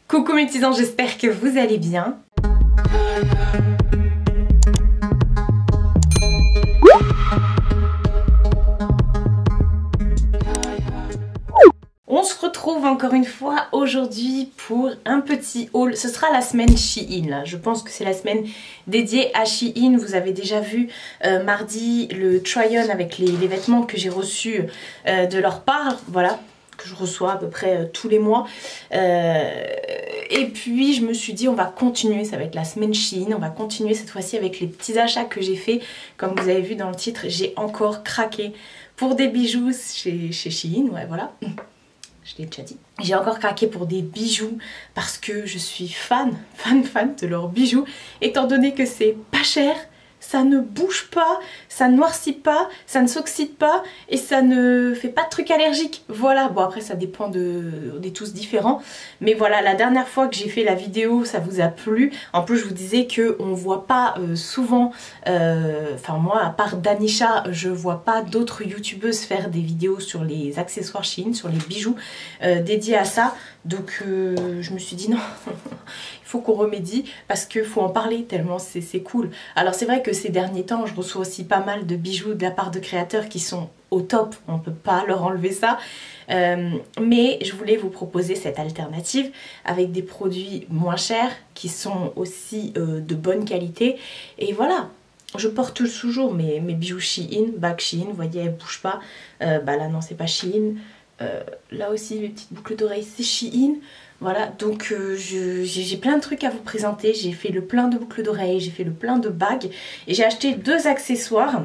Coucou mes petits anges, j'espère que vous allez bien. On se retrouve encore une fois aujourd'hui pour un petit haul. Ce sera la semaine Shein là. Je pense que c'est la semaine dédiée à Shein. Vous avez déjà vu mardi le try-on avec les vêtements que j'ai reçus de leur part. Voilà, que je reçois à peu près tous les mois. Et puis je me suis dit on va continuer, ça va être la semaine Shein. On va continuer cette fois-ci avec les petits achats que j'ai fait. Comme vous avez vu dans le titre, j'ai encore craqué pour des bijoux chez Shein. Ouais, voilà. Je l'ai déjà dit. J'ai encore craqué pour des bijoux parce que je suis fan de leurs bijoux. Étant donné que c'est pas cher, ça ne bouge pas, ça ne noircit pas, ça ne s'oxyde pas et ça ne fait pas de trucs allergiques. Voilà, bon après ça dépend on est tous différents. Mais voilà, la dernière fois que j'ai fait la vidéo, ça vous a plu. En plus je vous disais qu'on voit pas souvent, enfin moi à part Danisha, je vois pas d'autres youtubeuses faire des vidéos sur les accessoires Shein, sur les bijoux dédiés à ça. Donc je me suis dit non, il faut qu'on remédie parce qu'il faut en parler tellement c'est cool. Alors c'est vrai que ces derniers temps je reçois aussi pas mal de bijoux de la part de créateurs qui sont au top, on peut pas leur enlever ça. Mais je voulais vous proposer cette alternative avec des produits moins chers qui sont aussi de bonne qualité. Et voilà, je porte toujours mes bijoux Shein, bague Shein, vous voyez elles bougent pas. Bah là non c'est pas Shein. Là aussi mes petites boucles d'oreilles c'est Shein. Voilà, donc j'ai plein de trucs à vous présenter. J'ai fait le plein de boucles d'oreilles, j'ai fait le plein de bagues et j'ai acheté 2 accessoires.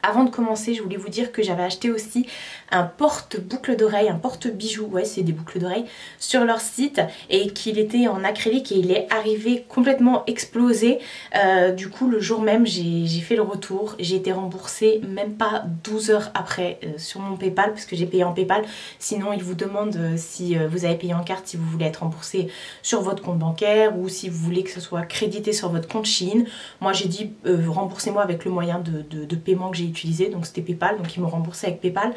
Avant de commencer, je voulais vous dire que j'avais acheté aussi un porte-boucle d'oreilles, un porte-bijoux, ouais c'est des boucles d'oreilles, sur leur site et qu'il était en acrylique et il est arrivé complètement explosé. Du coup le jour même j'ai fait le retour, j'ai été remboursée même pas 12 heures après sur mon Paypal parce que j'ai payé en Paypal. Sinon il vous demande si vous avez payé en carte, si vous voulez être remboursé sur votre compte bancaire ou si vous voulez que ce soit crédité sur votre compte Shein. Moi j'ai dit remboursez-moi avec le moyen de paiement que j'ai utilisé, donc c'était Paypal, donc ils m'ont remboursé avec Paypal.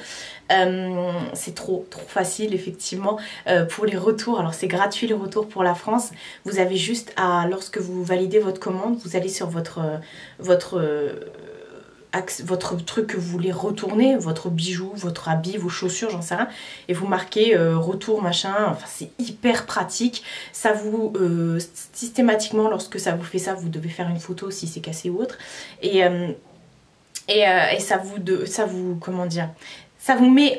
C'est trop facile effectivement pour les retours. Alors c'est gratuit les retours pour la France. Vous avez juste à, lorsque vous validez votre commande, vous allez sur votre truc que vous voulez retourner, votre bijou, votre habit, vos chaussures, j'en sais rien, et vous marquez retour machin. Enfin c'est hyper pratique. Ça vous systématiquement lorsque ça vous fait ça, vous devez faire une photo si c'est cassé ou autre. Et ça vous comment dire, ça vous met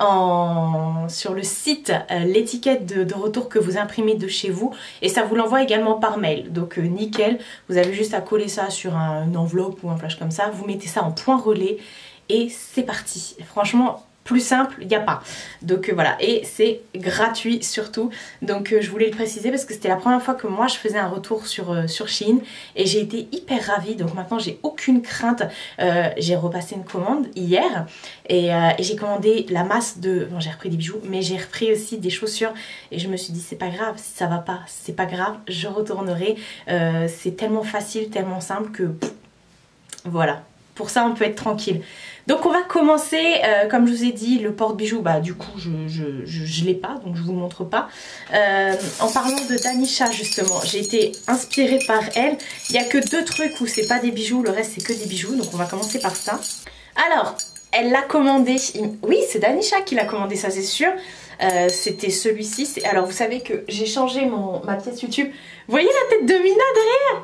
sur le site l'étiquette de retour que vous imprimez de chez vous et ça vous l'envoie également par mail. Donc nickel, vous avez juste à coller ça sur une enveloppe ou un flash comme ça, vous mettez ça en point relais et c'est parti. Franchement plus simple, il n'y a pas. Donc voilà, et c'est gratuit surtout. Donc je voulais le préciser parce que c'était la première fois que moi je faisais un retour sur Shein et j'ai été hyper ravie. Donc maintenant j'ai aucune crainte. J'ai repassé une commande hier et j'ai commandé la masse de... Bon j'ai repris des bijoux mais j'ai repris aussi des chaussures et je me suis dit c'est pas grave, si ça va pas, c'est pas grave, je retournerai. C'est tellement facile, tellement simple que voilà. Pour ça on peut être tranquille. Donc on va commencer, comme je vous ai dit, le porte-bijoux, bah du coup je l'ai pas, donc je vous le montre pas. En parlant de Danisha justement, j'ai été inspirée par elle. Il n'y a que 2 trucs où c'est pas des bijoux, le reste c'est que des bijoux, donc on va commencer par ça. Alors, elle l'a commandé, oui c'est Danisha qui l'a commandé, ça c'est sûr. C'était celui-ci, alors vous savez que j'ai changé ma pièce YouTube. Vous voyez la tête de Mina derrière?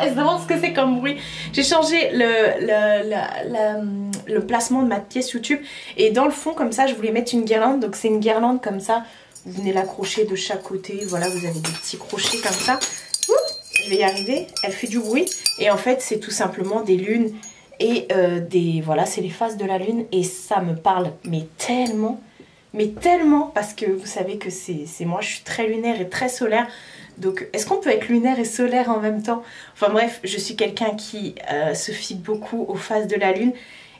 Elle se demande ce que c'est comme bruit. J'ai changé le placement de ma pièce YouTube et dans le fond comme ça je voulais mettre une guirlande. Donc c'est une guirlande comme ça, vous venez l'accrocher de chaque côté. Voilà, vous avez des petits crochets comme ça. Je vais y arriver, elle fait du bruit et en fait c'est tout simplement des lunes et voilà c'est les phases de la lune et ça me parle mais tellement parce que vous savez que c'est moi, je suis très lunaire et très solaire. Donc est-ce qu'on peut être lunaire et solaire en même temps? Enfin bref, je suis quelqu'un qui se fie beaucoup aux phases de la lune.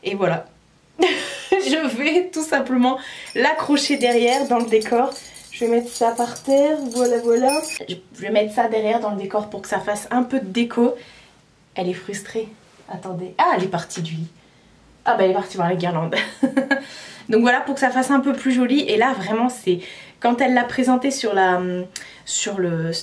Et voilà. Je vais tout simplement l'accrocher derrière dans le décor. Je vais mettre ça par terre, voilà. Je vais mettre ça derrière dans le décor pour que ça fasse un peu de déco. Elle est frustrée. Attendez. Ah, elle est partie du lit. Ah bah elle est partie voir la guirlande. Donc voilà, pour que ça fasse un peu plus joli. Et là vraiment c'est... quand elle l'a présenté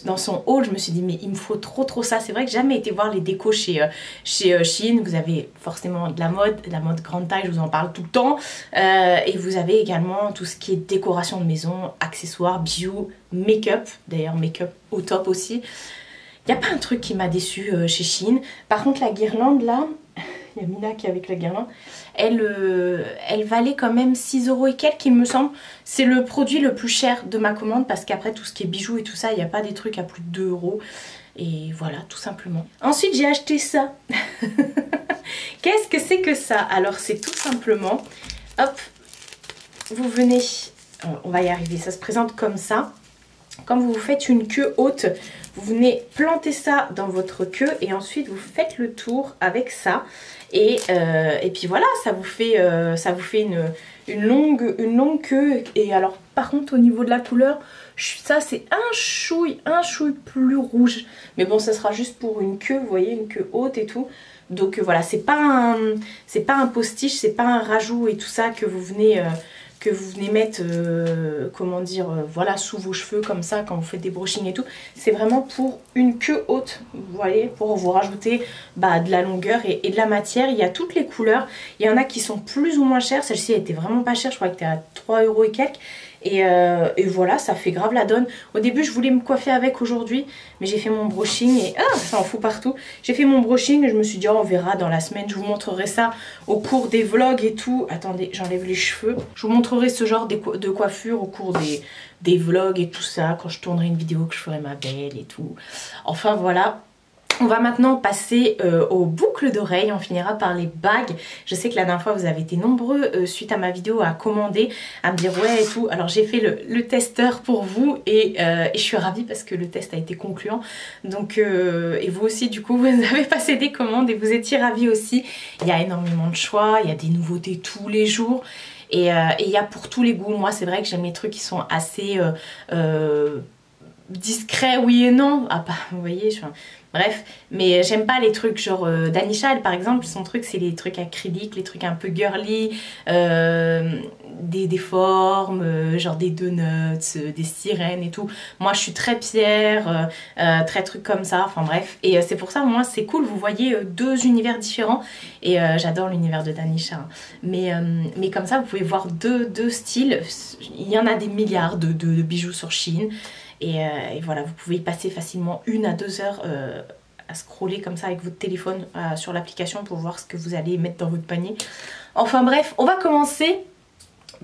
dans son haul, je me suis dit mais il me faut trop ça. C'est vrai que j'ai jamais été voir les décos chez Shein. Vous avez forcément de la mode grande taille, je vous en parle tout le temps. Et vous avez également tout ce qui est décoration de maison, accessoires, bijoux, make-up. D'ailleurs make-up au top aussi. Il n'y a pas un truc qui m'a déçu chez Shein. Par contre la guirlande là, il y a Mina qui est avec la guirlande, elle valait quand même 6 € et quelques il me semble. C'est le produit le plus cher de ma commande parce qu'après tout ce qui est bijoux et tout ça, il n'y a pas des trucs à plus de 2 €. Et voilà, tout simplement. Ensuite j'ai acheté ça. Qu'est-ce que c'est que ça? Alors c'est tout simplement, hop, vous venez, on va y arriver, ça se présente comme ça. Quand vous vous faites une queue haute, vous venez planter ça dans votre queue et ensuite vous faites le tour avec ça. Et puis voilà, ça vous fait une longue queue. Et alors par contre au niveau de la couleur, ça c'est un chouille plus rouge. Mais bon, ça sera juste pour une queue, vous voyez, une queue haute et tout. Donc voilà, c'est pas un postiche, c'est pas un rajout et tout ça que vous venez mettre, comment dire, voilà, sous vos cheveux comme ça quand vous faites des brushings et tout. C'est vraiment pour une queue haute, vous voyez, pour vous rajouter de la longueur et de la matière. Il y a toutes les couleurs, il y en a qui sont plus ou moins chères. Celle-ci était vraiment pas chère, je crois que était à 3 € et quelques. Et voilà, ça fait grave la donne. Au début je voulais me coiffer avec aujourd'hui, mais j'ai fait mon brushing et ça en fout partout. J'ai fait mon brushing et je me suis dit on verra dans la semaine, je vous montrerai ça au cours des vlogs et tout. Attendez, j'enlève les cheveux. Je vous montrerai ce genre de coiffure au cours des vlogs et tout ça, quand je tournerai une vidéo que je ferai ma belle et tout. Enfin voilà. On va maintenant passer aux boucles d'oreilles, on finira par les bagues. Je sais que la dernière fois vous avez été nombreux suite à ma vidéo à commander, à me dire ouais et tout. Alors j'ai fait le testeur pour vous et je suis ravie parce que le test a été concluant. Donc et vous aussi du coup vous avez passé des commandes et vous étiez ravis aussi. Il y a énormément de choix, il y a des nouveautés tous les jours. Et il y a pour tous les goûts. Moi c'est vrai que j'aime les trucs qui sont assez discrets, oui et non. Ah bah vous voyez, bref, mais j'aime pas les trucs genre Danisha, elle par exemple, son truc c'est les trucs acryliques, les trucs un peu girly, des formes, genre des donuts, des sirènes et tout. Moi je suis très pierre, très truc comme ça, enfin bref. Et c'est pour ça, moi c'est cool, vous voyez deux univers différents. Et j'adore l'univers de Danisha. Hein. Mais comme ça vous pouvez voir deux styles, il y en a des milliards de bijoux sur Shein. Et voilà, vous pouvez y passer facilement 1 à 2 heures à scroller comme ça avec votre téléphone sur l'application pour voir ce que vous allez mettre dans votre panier. Enfin bref, on va commencer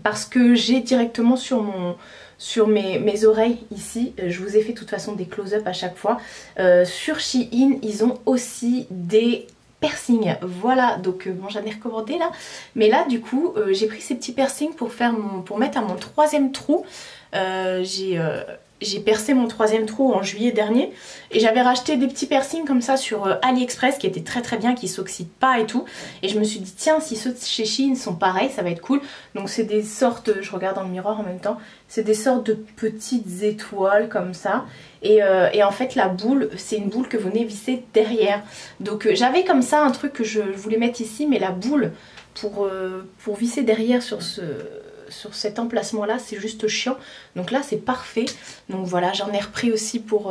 parce que j'ai directement sur mes oreilles ici, je vous ai fait de toute façon des close-up à chaque fois. Sur Shein, ils ont aussi des piercings, voilà, donc bon j'en ai recommandé là, mais là du coup j'ai pris ces petits piercings pour mettre à mon 3e trou. J'ai percé mon 3e trou en juillet dernier et j'avais racheté des petits piercings comme ça sur AliExpress qui étaient très bien, qui s'oxydent pas et tout, et je me suis dit tiens, si ceux de chez Shein sont pareils ça va être cool. Donc c'est des sortes, je regarde dans le miroir en même temps, c'est des sortes de petites étoiles comme ça et en fait la boule c'est une boule que vous venez visser derrière. Donc j'avais comme ça un truc que je voulais mettre ici, mais la boule pour visser derrière sur cet emplacement là c'est juste chiant, donc là c'est parfait. Donc voilà, j'en ai repris aussi pour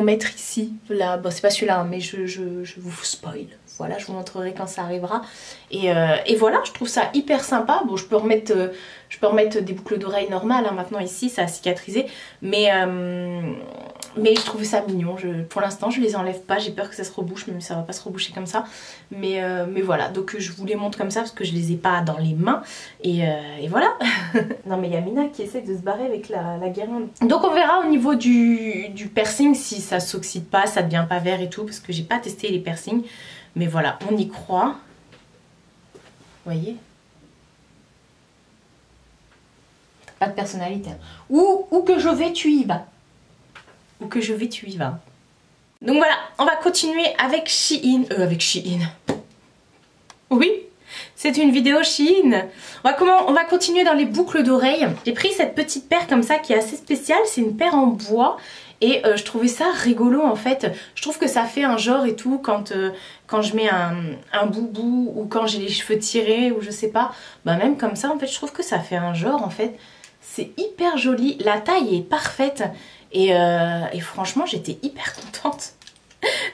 mettre ici là. Bon c'est pas celui-là hein, mais je vous spoil, voilà, je vous montrerai quand ça arrivera. Et voilà, je trouve ça hyper sympa. Bon je peux remettre des boucles d'oreilles normales hein, maintenant ici ça a cicatrisé, mais je trouvais ça mignon. Pour l'instant je les enlève pas, j'ai peur que ça se rebouche, mais ça va pas se reboucher comme ça. Mais voilà, donc je vous les montre comme ça parce que je les ai pas dans les mains. Et voilà. Non mais il y a Mina qui essaie de se barrer avec la guirlande. Donc on verra au niveau du piercing si ça s'oxyde pas, ça devient pas vert et tout, parce que j'ai pas testé les piercings. Mais voilà, on y croit. Vous voyez, pas de personnalité. Où que je vais, tu y vas. Où que je vais, tu y vas. Donc voilà, on va continuer avec Shein. Avec Shein. Oui, c'est une vidéo Shein. On va continuer dans les boucles d'oreilles. J'ai pris cette petite paire comme ça qui est assez spéciale. C'est une paire en bois. Et je trouvais ça rigolo en fait. Je trouve que ça fait un genre et tout quand je mets un boubou ou quand j'ai les cheveux tirés ou je sais pas. Bah même comme ça en fait je trouve que ça fait un genre en fait. c'est hyper joli, la taille est parfaite et franchement j'étais hyper contente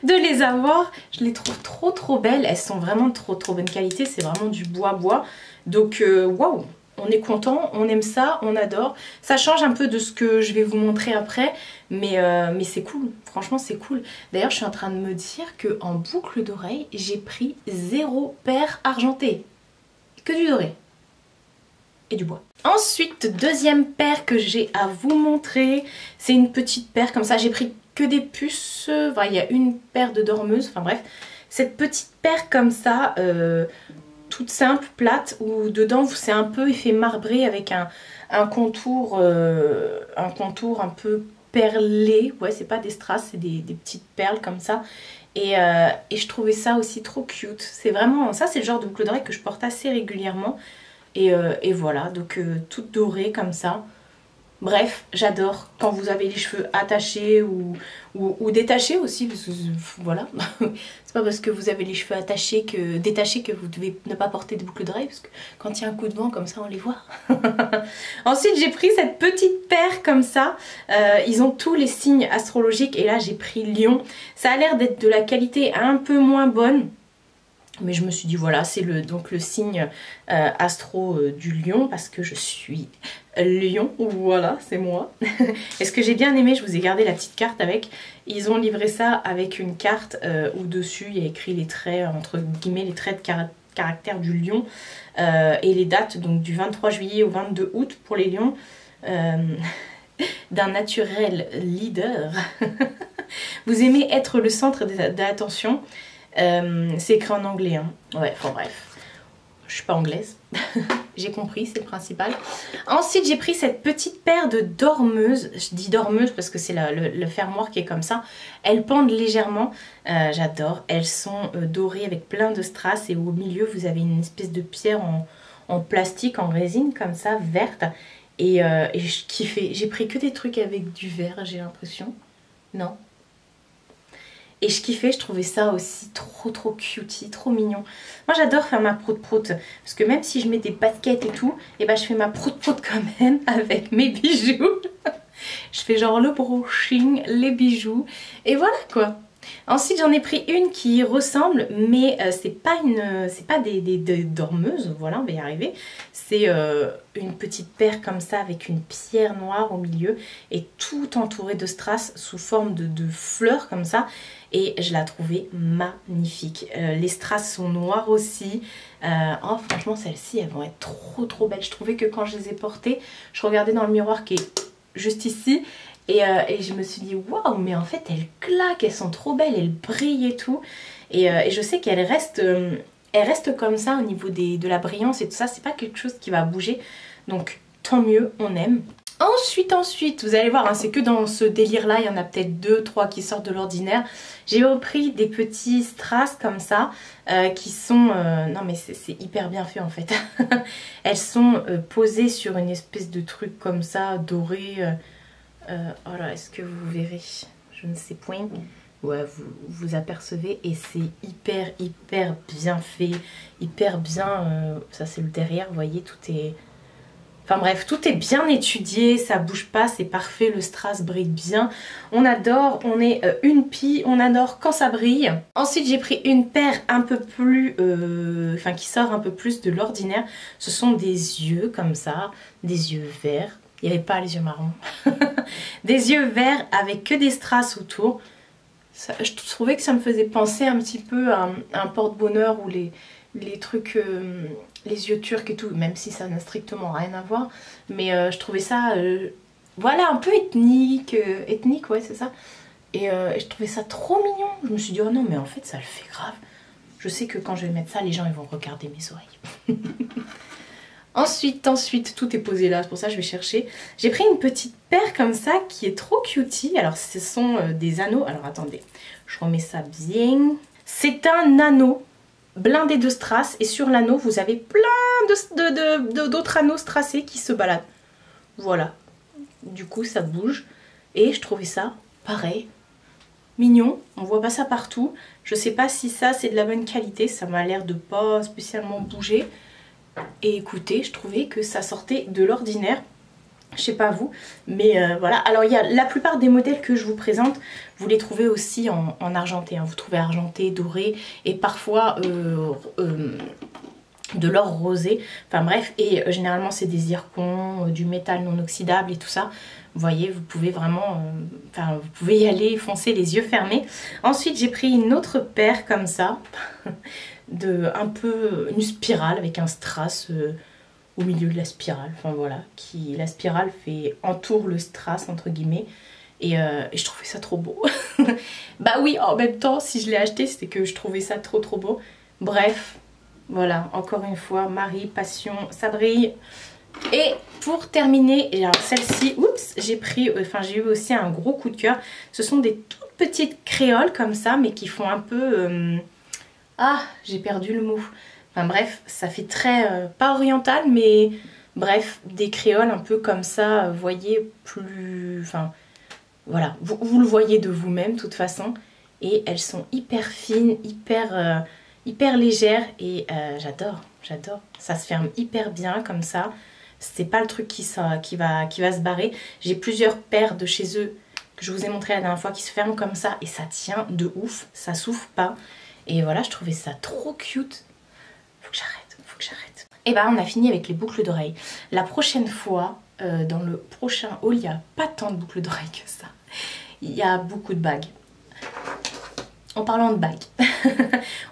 de les avoir. Je les trouve trop belles, elles sont vraiment trop bonne qualité, c'est vraiment du bois. Donc waouh, on est content, on aime ça, on adore. Ça change un peu de ce que je vais vous montrer après, mais c'est cool, franchement c'est cool. D'ailleurs je suis en train de me dire qu'en boucle d'oreille, j'ai pris 0 paire argentée. Que du doré. Et du bois. Ensuite, deuxième paire que j'ai à vous montrer, c'est une petite paire comme ça. J'ai pris que des puces, enfin, il y a une paire de dormeuses, enfin bref. Cette petite paire comme ça, toute simple, plate, où dedans c'est un peu effet marbré avec un contour un peu perlé. Ouais, c'est pas des strass, c'est des petites perles comme ça. Et je trouvais ça aussi trop cute. C'est vraiment, ça c'est le genre de boucle d'oreille que je porte assez régulièrement. Et voilà, donc toute dorée comme ça. Bref, j'adore quand vous avez les cheveux attachés ou détachés aussi, parce que voilà, c'est pas parce que vous avez les cheveux détachés que vous devez ne pas porter des boucles d'oreilles, parce que quand il y a un coup de vent comme ça, on les voit. Ensuite, j'ai pris cette petite paire comme ça, ils ont tous les signes astrologiques, et là j'ai pris Lion. Ça a l'air d'être de la qualité un peu moins bonne, mais je me suis dit voilà, c'est donc le signe astro du lion, parce que je suis lion, voilà, c'est moi. Et ce que j'ai bien aimé, je vous ai gardé la petite carte avec, ils ont livré ça avec une carte où dessus il y a écrit les traits, entre guillemets, les traits de caractère du lion, et les dates, donc du 23 juillet au 22 août pour les lions, d'un naturel leader. Vous aimez être le centre de l'attention. C'est écrit en anglais, hein. Ouais, enfin bref, je suis pas anglaise. J'ai compris, c'est le principal. Ensuite j'ai pris cette petite paire de dormeuses. Je dis dormeuse parce que c'est le fermoir qui est comme ça. Elles pendent légèrement, j'adore. Elles sont dorées avec plein de strass, et au milieu vous avez une espèce de pierre en plastique, en résine comme ça, verte. Et je kiffais, j'ai pris que des trucs avec du vert, j'ai l'impression. Non. Et je kiffais, je trouvais ça aussi trop cutie, trop mignon. Moi j'adore faire ma prout-prout, parce que même si je mets des baskets et tout, et ben je fais ma prout-prout quand même avec mes bijoux. Je fais genre le brushing, les bijoux, et voilà quoi. Ensuite j'en ai pris une qui ressemble, mais c'est pas des dormeuses, voilà, on va y arriver. C'est une petite paire comme ça avec une pierre noire au milieu et tout entouré de strass sous forme de fleurs comme ça. Et je la trouvais magnifique. Les strass sont noirs aussi. Oh, franchement celles-ci elles vont être trop belles. Je trouvais que quand je les ai portées, je regardais dans le miroir qui est juste ici. Et je me suis dit waouh, mais en fait elles claquent, elles sont trop belles, elles brillent et tout. Et je sais qu'elles restent comme ça au niveau de la brillance et tout ça. C'est pas quelque chose qui va bouger, donc tant mieux, on aime. Ensuite, vous allez voir, hein, c'est que dans ce délire là, il y en a peut-être 2-3 qui sortent de l'ordinaire. J'ai repris des petits strass comme ça, qui sont... non mais c'est hyper bien fait en fait. Elles sont posées sur une espèce de truc comme ça, doré. Oh là, est-ce que vous verrez? Je ne sais point. Ouais, vous apercevez, et c'est hyper bien fait, hyper bien... ça c'est le derrière, vous voyez, tout est... Enfin bref, tout est bien étudié, ça bouge pas, c'est parfait, le strass brille bien. On adore, on est une pie, on adore quand ça brille. Ensuite j'ai pris une paire un peu plus, enfin qui sort un peu plus de l'ordinaire. Ce sont des yeux comme ça, des yeux verts. Il n'y avait pas les yeux marrons. Des yeux verts avec que des strass autour. Ça, je trouvais que ça me faisait penser un petit peu à un porte-bonheur ou les trucs, les yeux turcs et tout, même si ça n'a strictement rien à voir. Mais je trouvais ça, voilà, un peu ethnique, ouais c'est ça. Et je trouvais ça trop mignon. Je me suis dit oh non mais en fait ça le fait grave. Je sais que quand je vais mettre ça, les gens ils vont regarder mes oreilles. Ensuite, tout est posé là, c'est pour ça que je vais chercher. J'ai pris une petite paire comme ça qui est trop cutie. Alors ce sont des anneaux, alors attendez, je remets ça bien. C'est un anneau blindé de strass, et sur l'anneau vous avez plein d'autres anneaux strassés qui se baladent. Voilà, du coup ça bouge, et je trouvais ça pareil, mignon. On voit pas ça partout. Je sais pas si ça c'est de la bonne qualité, ça m'a l'air de pas spécialement bouger. Et écoutez, je trouvais que ça sortait de l'ordinaire. Je sais pas vous, mais voilà. Alors il y a la plupart des modèles que je vous présente, vous les trouvez aussi en argenté, hein. Vous trouvez argenté, doré et parfois de l'or rosé. Enfin bref, et généralement c'est des zircons, du métal non oxydable et tout ça. Vous voyez, vous pouvez vraiment, enfin vous pouvez y aller, foncer les yeux fermés. Ensuite j'ai pris une autre paire comme ça, de un peu une spirale avec un strass au milieu de la spirale. Enfin voilà, la spirale entoure le strass entre guillemets. Et je trouvais ça trop beau. Bah oui, en même temps, si je l'ai acheté, c'était que je trouvais ça trop beau. Bref, voilà, encore une fois, Marie, passion, ça brille. Et pour terminer, et alors celle-ci, oups, j'ai eu aussi un gros coup de cœur. Ce sont des toutes petites créoles comme ça, mais qui font un peu... Ah, j'ai perdu le mot. Enfin bref, ça fait très... pas oriental, mais bref, des créoles un peu comme ça, vous voyez, plus... Enfin, voilà, vous le voyez de vous-même de toute façon. Et elles sont hyper fines, hyper légères et j'adore. Ça se ferme hyper bien comme ça. C'est pas le truc qui va se barrer. J'ai plusieurs paires de chez eux que je vous ai montré la dernière fois qui se ferment comme ça et ça tient de ouf, ça souffle pas. Et voilà, je trouvais ça trop cute. Faut que j'arrête. Et bah on a fini avec les boucles d'oreilles. La prochaine fois, dans le prochain haul, il n'y a pas tant de boucles d'oreilles que ça. Il y a beaucoup de bagues. En parlant de bagues,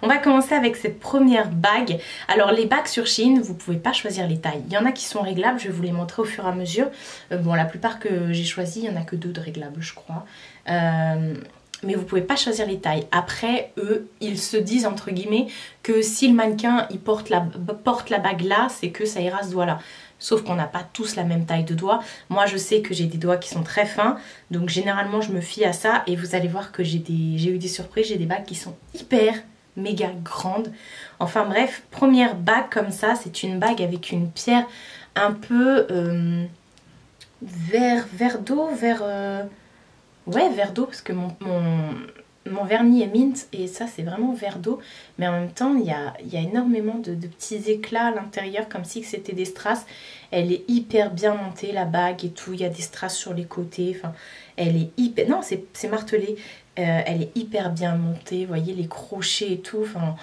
on va commencer avec cette première bague. Alors les bagues sur Shein, vous pouvez pas choisir les tailles. Il y en a qui sont réglables, je vais vous les montrer au fur et à mesure. Bon, la plupart que j'ai choisi, il n'y en a que 2 de réglables, je crois. Mais vous pouvez pas choisir les tailles. Après, eux, ils se disent entre guillemets que si le mannequin il porte la bague là, c'est que ça ira ce doigt là. Sauf qu'on n'a pas tous la même taille de doigts. Moi je sais que j'ai des doigts qui sont très fins, donc généralement je me fie à ça et vous allez voir que j'ai eu des surprises, j'ai des bagues qui sont hyper méga grandes. Enfin bref, première bague comme ça, c'est une bague avec une pierre un peu vert d'eau, ouais, vert d'eau, parce que mon vernis est mint et ça c'est vraiment vert d'eau, mais en même temps il y a énormément de petits éclats à l'intérieur comme si c'était des strass. Elle est hyper bien montée la bague et tout, il y a des strass sur les côtés, enfin elle est hyper, non c'est martelé, elle est hyper bien montée, vous voyez les crochets et tout, enfin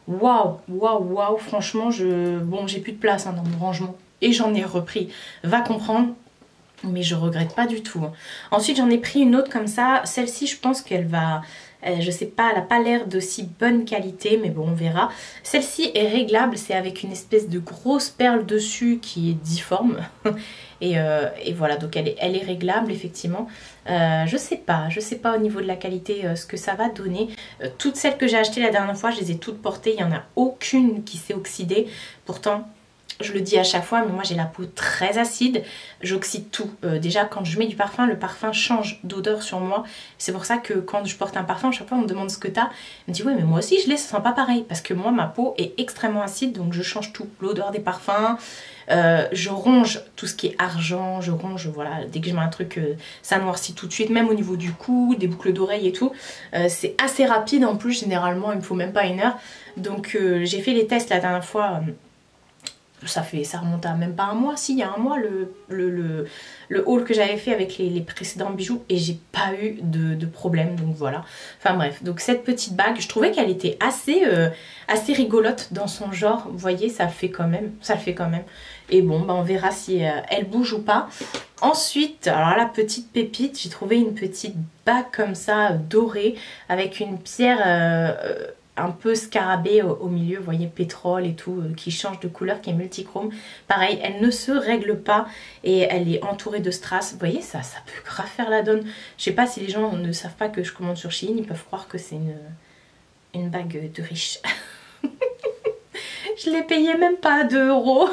waouh, franchement bon j'ai plus de place hein, dans mon rangement et j'en ai repris, va comprendre. Mais je regrette pas du tout. Ensuite j'en ai pris une autre comme ça. Celle-ci je pense qu'elle va... je sais pas, elle n'a pas l'air d'aussi bonne qualité, mais bon on verra. Celle-ci est réglable, c'est avec une espèce de grosse perle dessus qui est difforme. et voilà, donc elle est réglable effectivement. Je sais pas au niveau de la qualité ce que ça va donner. Toutes celles que j'ai achetées la dernière fois, je les ai toutes portées. Il n'y en a aucune qui s'est oxydée. Pourtant... Je le dis à chaque fois, mais moi j'ai la peau très acide, j'oxyde tout. Déjà quand je mets du parfum, le parfum change d'odeur sur moi. C'est pour ça que quand je porte un parfum, chaque fois on me demande ce que t'as. Je me dis ouais mais moi aussi je l'ai, ça sent pas pareil. Parce que moi ma peau est extrêmement acide, donc je change tout. L'odeur des parfums, je ronge tout ce qui est argent, je ronge, voilà, dès que je mets un truc, ça noircit tout de suite, même au niveau du cou, des boucles d'oreilles et tout. C'est assez rapide en plus, généralement il me faut même pas 1 heure. Donc j'ai fait les tests la dernière fois... ça remonte à même pas 1 mois, si il y a 1 mois le haul que j'avais fait avec les précédents bijoux et j'ai pas eu de problème, donc voilà. Enfin bref, donc cette petite bague, je trouvais qu'elle était assez rigolote dans son genre, vous voyez, ça le fait quand même. Et bon, bah on verra si elle bouge ou pas. Ensuite, alors la petite pépite, j'ai trouvé une petite bague comme ça, dorée, avec une pierre... un peu scarabée au milieu, vous voyez, pétrole et tout, qui change de couleur, qui est multichrome. Pareil, elle ne se règle pas et elle est entourée de strass. Vous voyez, ça peut grave faire la donne. Je sais pas si les gens ne savent pas que je commande sur Shein, ils peuvent croire que c'est une bague de riche. Je l'ai payée même pas 2 €.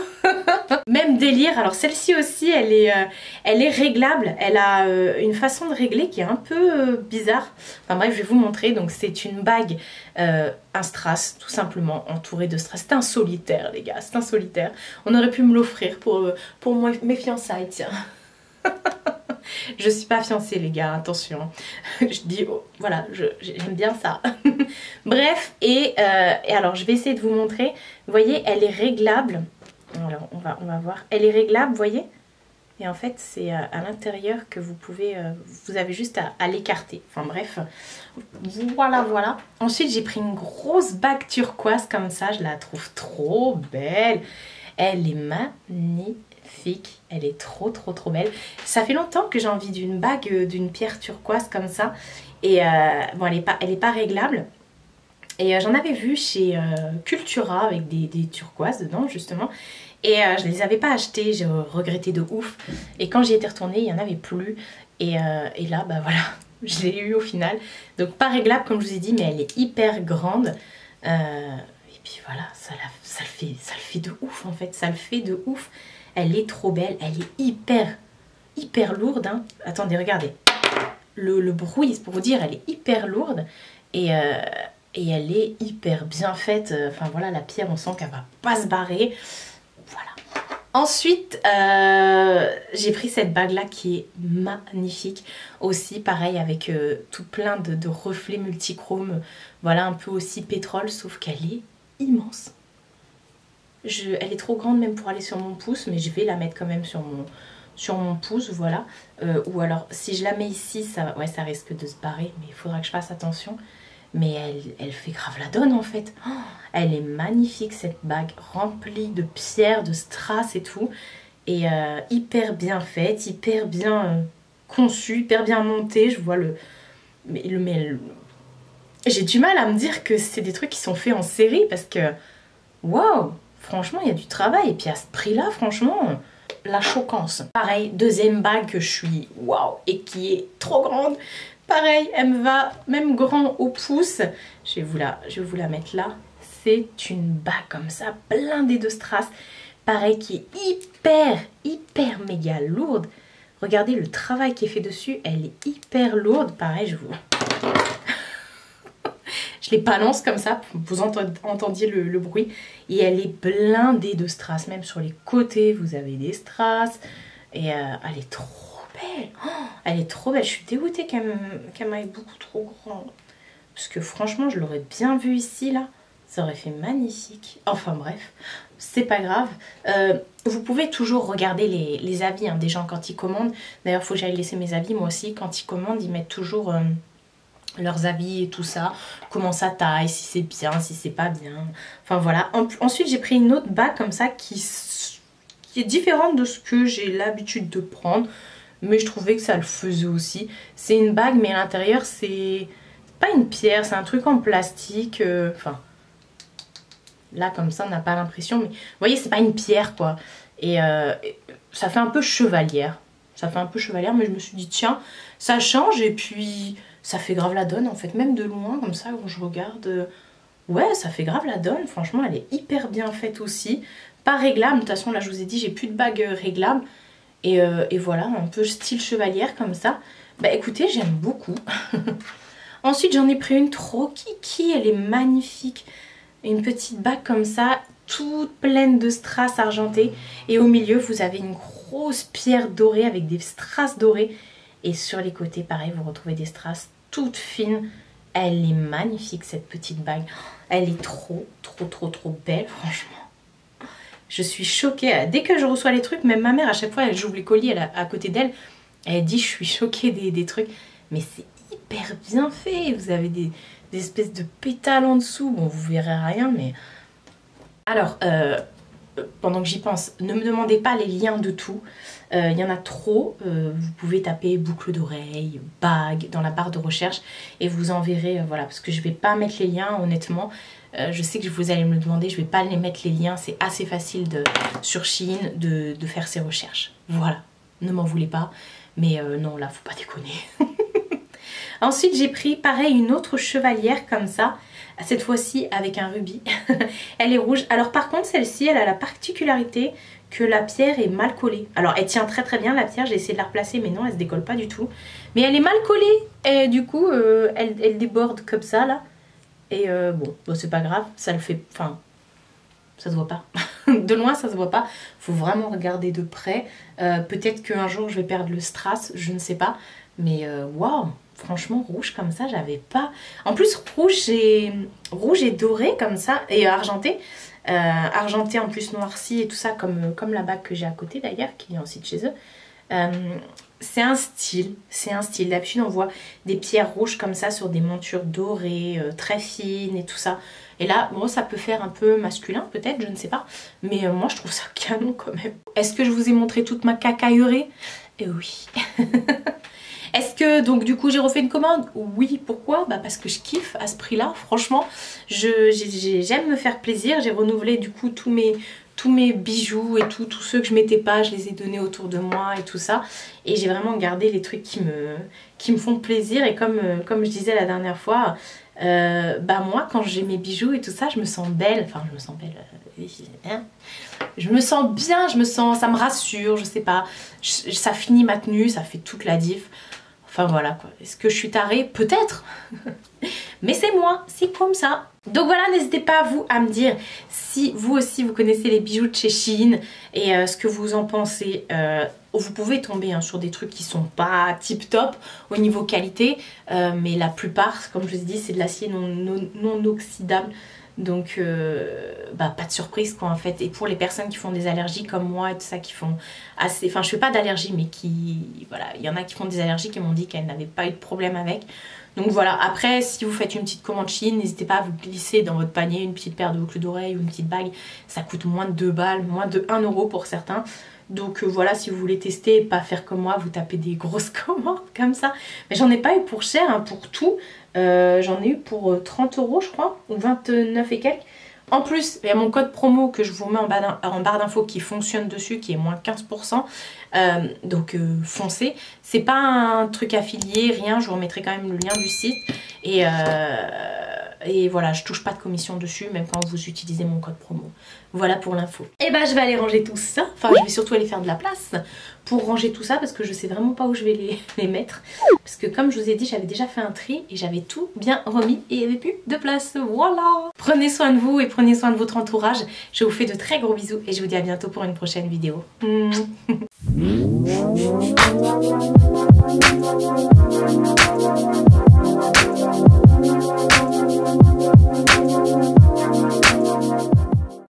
Même délire. Alors celle-ci aussi, elle est réglable. Elle a une façon de régler qui est un peu bizarre. Enfin bref, je vais vous montrer. Donc c'est une bague, un strass, tout simplement, entourée de strass. C'est un solitaire, les gars. C'est un solitaire. On aurait pu me l'offrir pour mes fiançailles, tiens. Je suis pas fiancée les gars, attention. Je dis, oh, voilà, j'aime bien ça. Bref, et alors je vais essayer de vous montrer. Vous voyez, elle est réglable. Alors on va voir. Elle est réglable, vous voyez. Et en fait c'est à l'intérieur que vous pouvez, vous avez juste à l'écarter. Enfin bref, voilà. Ensuite j'ai pris une grosse bague turquoise comme ça, je la trouve trop belle. Elle est magnifique, elle est trop belle. Ça fait longtemps que j'ai envie d'une bague, d'une pierre turquoise comme ça. Et bon, elle est pas réglable. Et j'en avais vu chez Cultura avec des turquoises dedans justement. Et je ne les avais pas achetées, j'ai regretté de ouf. Et quand j'y étais retournée, il n'y en avait plus. Et là, bah voilà, je l'ai eu au final. Donc pas réglable comme je vous ai dit, mais elle est hyper grande. Et puis voilà, ça le fait de ouf en fait, ça le fait de ouf. Elle est trop belle, elle est hyper lourde. Hein. Attendez, regardez. Le bruit, c'est pour vous dire, elle est hyper lourde. Et elle est hyper bien faite. Enfin voilà, la pierre, on sent qu'elle va pas se barrer. Voilà. Ensuite, j'ai pris cette bague là qui est magnifique. Aussi pareil avec tout plein de reflets multichromes. Voilà, un peu aussi pétrole, sauf qu'elle est immense. Elle est trop grande même pour aller sur mon pouce, mais je vais la mettre quand même sur mon pouce, voilà. Ou alors si je la mets ici, ça risque de se barrer, mais il faudra que je fasse attention. Mais elle fait grave la donne en fait. Oh, elle est magnifique cette bague, remplie de pierres, de strass et tout. Et hyper bien faite, hyper bien conçue, hyper bien montée. Je vois j'ai du mal à me dire que c'est des trucs qui sont faits en série parce que waouh, franchement il y a du travail. Et puis à ce prix là, franchement, la choquance. Pareil, deuxième bague que je suis waouh et qui est trop grande. Pareil, elle me va même grand au pouce. Je vais vous la mettre là. C'est une bague comme ça, blindée de strass. Pareil, qui est hyper méga lourde. Regardez le travail qui est fait dessus. Elle est hyper lourde. Pareil, je les balance comme ça pour que vous entendiez le bruit. Et elle est blindée de strass. Même sur les côtés, vous avez des strass. Et elle est trop belle. Oh, elle est trop belle. Je suis dégoûtée qu'elle m'aille beaucoup trop grande. Parce que franchement, je l'aurais bien vue ici, là. Ça aurait fait magnifique. Enfin bref, c'est pas grave. Vous pouvez toujours regarder les avis des gens quand ils commandent. D'ailleurs, il faut que j'aille laisser mes avis. Moi aussi, quand ils commandent, ils mettent toujours leurs avis et tout ça. Comment ça taille, si c'est bien, si c'est pas bien. Enfin voilà. Ensuite, j'ai pris une autre bague comme ça qui est différente de ce que j'ai l'habitude de prendre. Mais je trouvais que ça le faisait aussi. C'est une bague, mais à l'intérieur, c'est pas une pierre, c'est un truc en plastique. Enfin, là, comme ça, on n'a pas l'impression. Mais vous voyez, c'est pas une pierre, quoi. Et ça fait un peu chevalière. Ça fait un peu chevalière, mais je me suis dit, tiens, ça change. Et puis, ça fait grave la donne, en fait. Même de loin, comme ça, quand je regarde... ouais, ça fait grave la donne. Franchement, elle est hyper bien faite aussi. Pas réglable. De toute façon, là, je vous ai dit, j'ai plus de bague réglable. Et voilà, un peu style chevalière comme ça. Bah écoutez, j'aime beaucoup. Ensuite, j'en ai pris une trop kiki. Elle est magnifique. Une petite bague comme ça, toute pleine de strass argentés. Et au milieu, vous avez une grosse pierre dorée avec des strass dorés. Et sur les côtés, pareil, vous retrouvez des strass toutes fines. Elle est magnifique, cette petite bague. Elle est trop belle, franchement. Je suis choquée. Dès que je reçois les trucs, même ma mère, à chaque fois, elle j'ouvre les colis à côté d'elle. Elle dit, je suis choquée des trucs. Mais c'est hyper bien fait. Vous avez des espèces de pétales en dessous. Bon, vous verrez rien, mais... Alors, pendant que j'y pense, ne me demandez pas les liens de tout. Il y en a trop. Vous pouvez taper boucle d'oreille, bague dans la barre de recherche. Et vous en verrez, voilà, parce que je ne vais pas mettre les liens, honnêtement. Je sais que vous allez me le demander, je ne vais pas les mettre les liens. C'est assez facile sur Shein de faire ces recherches. Voilà, ne m'en voulez pas. Mais non, là, faut pas déconner. Ensuite, j'ai pris, pareil, une autre chevalière comme ça. Cette fois-ci avec un rubis. Elle est rouge. Alors par contre, celle-ci, elle a la particularité que la pierre est mal collée. Alors elle tient très bien la pierre. J'ai essayé de la replacer, mais non, elle se décolle pas du tout. Mais elle est mal collée. Et du coup, elle déborde comme ça, là. Et bon, c'est pas grave. Ça le fait... Enfin, ça se voit pas. De loin, ça se voit pas. Faut vraiment regarder de près. Peut-être qu'un jour, je vais perdre le strass. Je ne sais pas. Mais waouh, franchement, rouge comme ça, j'avais pas... En plus, rouge et doré comme ça, et argenté. Argenté en plus noirci et tout ça, comme la bague que j'ai à côté d'ailleurs, qui est aussi de chez eux. C'est un style, d'habitude on voit des pierres rouges comme ça sur des montures dorées, très fines et tout ça. Et là, bon, ça peut faire un peu masculin peut-être, je ne sais pas. Mais moi je trouve ça canon quand même. Est-ce que je vous ai montré toute ma cacaillerie? Eh oui. Est-ce que donc du coup j'ai refait une commande? Oui, pourquoi? Bah parce que je kiffe à ce prix-là, franchement. J'aime me faire plaisir, j'ai renouvelé du coup tous mes bijoux et tous ceux que je mettais pas, je les ai donnés autour de moi et tout ça. Et j'ai vraiment gardé les trucs qui me font plaisir. Et comme je disais la dernière fois, bah moi quand j'ai mes bijoux et tout ça, je me sens belle. Enfin je me sens belle, je me sens bien, ça me rassure, je sais pas. Ça finit ma tenue, ça fait toute la diff. Enfin voilà quoi. Est-ce que je suis tarée? Peut-être. Mais c'est moi, c'est comme ça. Donc voilà, n'hésitez pas vous à me dire si vous aussi vous connaissez les bijoux de chez Shein et ce que vous en pensez. Vous pouvez tomber sur des trucs qui sont pas tip top au niveau qualité, mais la plupart, comme je vous ai dit, c'est de l'acier non oxydable. Donc bah, pas de surprise quoi en fait. Et pour les personnes qui font des allergies comme moi et tout ça, qui font assez... Enfin je fais pas d'allergie mais voilà, il y en a qui font des allergies qui m'ont dit qu'elles n'avaient pas eu de problème avec. Donc voilà, après si vous faites une petite commande Shein, n'hésitez pas à vous glisser dans votre panier une petite paire de boucles d'oreilles ou une petite bague. Ça coûte moins de 2 balles, moins de 1 euro pour certains. Donc voilà, si vous voulez tester et pas faire comme moi, vous tapez des grosses commandes comme ça. Mais j'en ai pas eu pour cher, hein, pour tout. J'en ai eu pour 30 euros je crois, ou 29 et quelques. En plus, il y a mon code promo que je vous mets en barre d'infos qui fonctionne dessus, qui est moins 15%. Donc foncez. C'est pas un truc affilié, rien, je vous remettrai quand même le lien du site. Et voilà, je touche pas de commission dessus, même quand vous utilisez mon code promo. Voilà pour l'info. Et bah je vais aller ranger tout ça. Enfin, je vais surtout aller faire de la place pour ranger tout ça parce que je sais vraiment pas où je vais les mettre. Parce que comme je vous ai dit, j'avais déjà fait un tri et j'avais tout bien remis et il n'y avait plus de place. Voilà. Prenez soin de vous et prenez soin de votre entourage. Je vous fais de très gros bisous et je vous dis à bientôt pour une prochaine vidéo.